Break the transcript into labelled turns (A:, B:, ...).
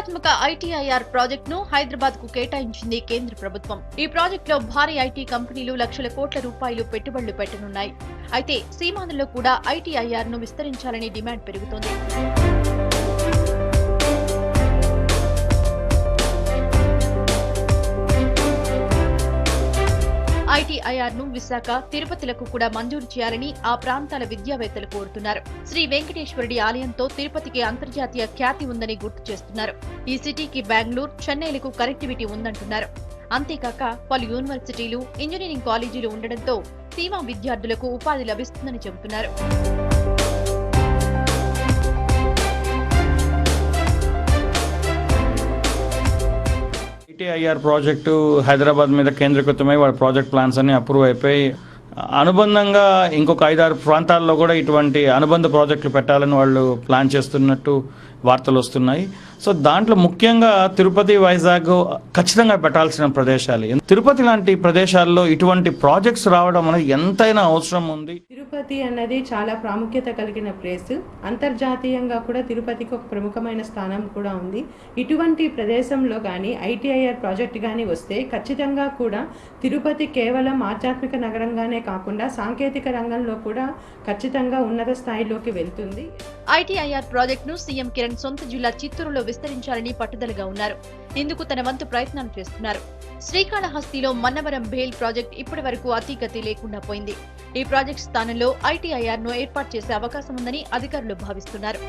A: ప్రతిష్టాత్మక ఐటీఐఆర్ ప్రాజెక్టును హైదరాబాద్ కు కేటాయించింది కేంద్ర ప్రభుత్వం. ఈ ప్రాజెక్టులో భారీ ఐటీ కంపెనీలు లక్షల కోట్ల రూపాయలు పెట్టుబడులు పెట్టనున్నాయి. అయితే సీమాంధ్రలో కూడా ఐటీఐఆర్ ను విస్తరించాలని డిమాండ్ పెరుగుతోంది. ఐటీఐఆర్ ను విశాఖ, తిరుపతిలకు కూడా మంజూరు చేయాలని ఆ ప్రాంతాల విద్యావేత్తలు కోరుతున్నారు. శ్రీ వెంకటేశ్వరుడి ఆలయంతో తిరుపతికి అంతర్జాతీయ ఖ్యాతి ఉందని గుర్తు చేస్తున్నారు. ఈ సిటీకి బెంగళూరు, చెన్నైలకు కనెక్టివిటీ ఉందంటున్నారు. అంతేకాక పలు యూనివర్సిటీలు, ఇంజనీరింగ్ కాలేజీలు ఉండడంతో సీమా విద్యార్థులకు ఉపాధి లభిస్తుందని చెబుతున్నారు.
B: ఐటీఐఆర్ ప్రాజెక్టు హైదరాబాద్ మీద కేంద్రీకృతమై వాళ్ళ ప్రాజెక్ట్ ప్లాన్స్ అన్ని అప్రూవ్ అయిపోయి అనుబంధంగా ఇంకొక 5-6 ప్రాంతాల్లో కూడా ఇటువంటి అనుబంధ ప్రాజెక్టులు పెట్టాలని వాళ్ళు ప్లాన్ చేస్తున్నట్టు వార్తలు వస్తున్నాయి. సో దాంట్లో ముఖ్యంగా తిరుపతి, వైజాగ్ ఖచ్చితంగా పెట్టాల్సిన ప్రదేశాలు. తిరుపతి లాంటి ప్రదేశాల్లో ఇటువంటి ప్రాజెక్ట్స్ రావడం అనేది ఎంతైనా అవసరం ఉంది.
C: తిరుపతి అన్నది చాలా ప్రాముఖ్యత కలిగిన ప్లేస్. అంతర్జాతీయంగా కూడా తిరుపతికి ఒక ప్రముఖమైన స్థానం కూడా ఉంది. ఇటువంటి ప్రదేశంలో కానీ ఐటీఐఆర్ ప్రాజెక్ట్ కానీ వస్తే ఖచ్చితంగా కూడా తిరుపతి కేవలం ఆధ్యాత్మిక నగరంగానే కాకుండా సాంకేతిక రంగంలో కూడా ఖచ్చితంగా ఉన్నత స్థాయిలోకి వెళ్తుంది.
A: ఐటీఐఆర్ ప్రాజెక్టును సీఎం కిరణ్ సొంత జిల్లా చిత్తూరులో విస్తరించాలని పట్టుదలగా ఉన్నారు. ఇందుకు తన వంతు ప్రయత్నాలు చేస్తున్నారు. శ్రీకాళహస్తిలో మన్నవరం భేల్ ప్రాజెక్ట్ ఇప్పటి వరకు అతిగతి లేకుండా పోయింది. ఈ ప్రాజెక్ట్ స్థానంలో ఐటీఐఆర్ ను ఏర్పాటు చేసే అవకాశం ఉందని అధికారులు భావిస్తున్నారు.